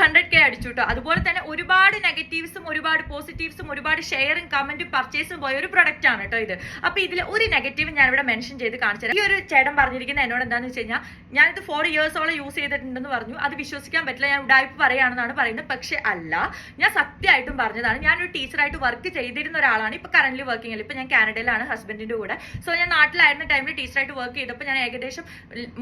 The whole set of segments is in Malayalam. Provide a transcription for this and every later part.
200K അടിച്ചു കേട്ടോ. അതുപോലെ തന്നെ ഒരുപാട് നെഗറ്റീവ്സും ഒരുപാട് പോസിറ്റീവ്സും ഒരുപാട് ഷെയറും കമന്റും പർച്ചേസും പോയ ഒരു പ്രൊഡക്റ്റ് ആണ് കേട്ടോ ഇത്. അപ്പൊ ഇതിൽ ഒരു നെഗറ്റീവ് ഞാൻ ഇവിടെ മെൻഷൻ ചെയ്ത് കാണിച്ചു. ഈ ഒരു ചേട്ടൻ പറഞ്ഞിരിക്കുന്നത് എന്നോട് എന്താണെന്ന് വെച്ച് കഴിഞ്ഞാൽ ഞാനിത് 4 ഇയേഴ്സോളം യൂസ് ചെയ്തിട്ടുണ്ടെന്ന് പറഞ്ഞു. അത് വിശ്വസിക്കാൻ പറ്റില്ല, ഞാൻ ഉടായ്പ പറയുകയാണെന്നാണ് പറയുന്നത്. പക്ഷെ അല്ല, ഞാൻ സത്യമായിട്ടും പറഞ്ഞതാണ്. ഞാനൊരു ടീച്ചറായിട്ട് വർക്ക് ചെയ്തിരുന്ന ഒരാളാണ്. ഇപ്പൊ കറന്റ് വർക്കിംഗ് അല്ല, ഇപ്പൊ ഞാൻ കാനഡയിലാണ് ഹസ്ബൻഡിന്റെ കൂടെ. സോ ഞാൻ നാട്ടിലായിരുന്ന ടൈമിൽ ടീച്ചറായിട്ട് വർക്ക് ചെയ്തപ്പോൾ ഞാൻ ഏകദേശം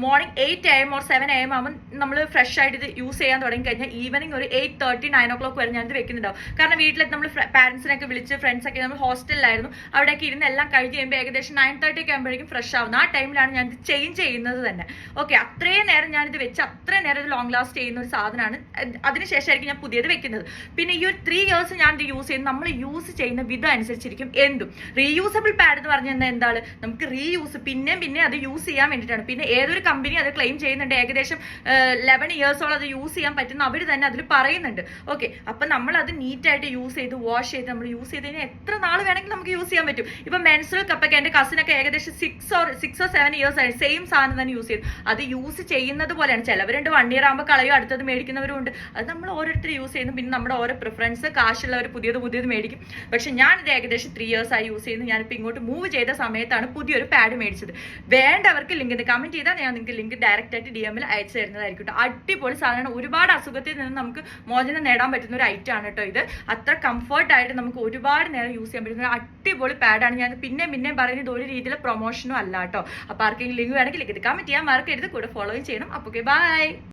മോർണിംഗ് 8 AM or 7 AM ആകുമ്പോൾ നമ്മൾ ഫ്രഷ് ആയിട്ട് ഇത് യൂസ് ചെയ്യാൻ തുടങ്ങി കഴിഞ്ഞാൽ ഈവനിങ് ഒരു 8:30, 9 o'clock വരെ ഞാനിത് വെക്കുന്നുണ്ടാവും. കാരണം വീട്ടിലെത്തി നമ്മൾ പാരന്റ്സിനൊക്കെ വിളിച്ച് ഫ്രണ്ട്സൊക്കെ നമ്മൾ ഹോസ്റ്റലിലായിരുന്നു, അവിടേക്ക് ഇരുന്ന് എല്ലാം കഴിഞ്ഞ് കഴിയുമ്പോൾ ഏകദേശം 9:30 ഒക്കെ ആകുമ്പോഴേക്കും ഫ്രഷ് ആവുന്നു. ആ ടൈമിലാണ് ഞാനിത് ചേഞ്ച് ചെയ്യുന്നത് തന്നെ. ഓക്കെ, അത്രയും നേരം ഞാനിത് വെച്ച് അത്രയും നേരം ഇത് ലോങ് ലാസ്റ്റ് ചെയ്യുന്ന ഒരു സാധനമാണ്. അതിനുശേഷമായിരിക്കും ഞാൻ പുതിയത് വെക്കുന്നത്. പിന്നെ ഈ ഒരു 3 years ഞാൻ ഇത് യൂസ് ചെയ്യുന്നത് നമ്മൾ യൂസ് ചെയ്യുന്ന വിധം അനുസരിച്ചിരിക്കും എന്തും. റീയൂസബിൾ പാഡ് എന്ന് പറഞ്ഞാൽ എന്താണ്, നമുക്ക് റീയൂസ് പിന്നെ അത് യൂസ് ചെയ്യാൻ വേണ്ടിയിട്ടാണ്. പിന്നെ ഏതൊരു കമ്പനി അത് ക്ലെയിം ചെയ്യുന്നുണ്ട്, ഏകദേശം 11 ഇയേഴ്സോളം അത് യൂസ് ചെയ്യാൻ പറ്റുന്ന അവർ തന്നെ അതിൽ പറയുന്നുണ്ട്. ഓക്കെ, അപ്പൊ നമ്മൾ അത് നീറ്റായിട്ട് യൂസ് ചെയ്ത് വാഷ് ചെയ്ത് നമ്മൾ യൂസ് ചെയ്ത് കഴിഞ്ഞാൽ എത്ര നാൾ വേണമെങ്കിലും നമുക്ക് യൂസ് ചെയ്യാൻ പറ്റും. ഇപ്പൊ മെൻസ്ട്രൽ കപ്പൊക്കെ എന്റെ കസിനൊക്കെ ഏകദേശം 6 or 7 years ആയി സെയിം സാധനം തന്നെ യൂസ് ചെയ്തു. അത് യൂസ് ചെയ്യുന്നത് പോലെയാണ്. ചിലവരുണ്ട് 1 year ആകുമ്പോൾ കളയും, അടുത്തത് മേടിക്കുന്നവരും ഉണ്ട്. അത് നമ്മൾ ഓരോരുത്തർ യൂസ് ചെയ്യുന്നു. പിന്നെ നമ്മുടെ ഓരോ പ്രിഫറൻസ്, കാശുള്ളവർ പുതിയത് മേടിക്കും. പക്ഷെ ഞാനിത് ഏകദേശം 3 years ആയി യൂസ് ചെയ്യുന്നു. ഞാനിപ്പോൾ ഇങ്ങോട്ട് മൂവ് ചെയ്ത സമയത്താണ് പുതിയൊരു പാഡ് മേടിച്ചത്. വേണ്ടവർക്ക് ലിങ്ക് കമന്റ് ചെയ്താൽ ഞാൻ നിങ്ങൾക്ക് ലിങ്ക് ഡയറക്റ്റ് ആയിട്ട് DM അയച്ചു തരുന്നതായിരിക്കും. അടിപൊളി സാധനമാണ്. ഒരുപാട് അസുഖത്തിൽ നിന്ന് നമുക്ക് മോചനം നേടാൻ പറ്റുന്ന ഒരു ഐറ്റം ആണ് കേട്ടോ ഇത്. അത്ര കംഫർട്ടായിട്ട് നമുക്ക് ഒരുപാട് നേരം യൂസ് ചെയ്യാൻ പറ്റുന്ന ഒരു അടിപൊളി പാഡാണ്. ഞാൻ പിന്നെയും പറയുന്നത് ഒരു രീതിയിലെ പ്രൊമോഷനും അല്ല കേട്ടോ. അപ്പോൾ ആർക്കെങ്കിലും ലിങ്ക് വേണമെങ്കിൽ ലിങ്ക് കമന്റ് ചെയ്യാൻ മറക്കരുത്. കൂടെ ഫോളോയും ചെയ്യണം. അപ്പോൾ ബൈ.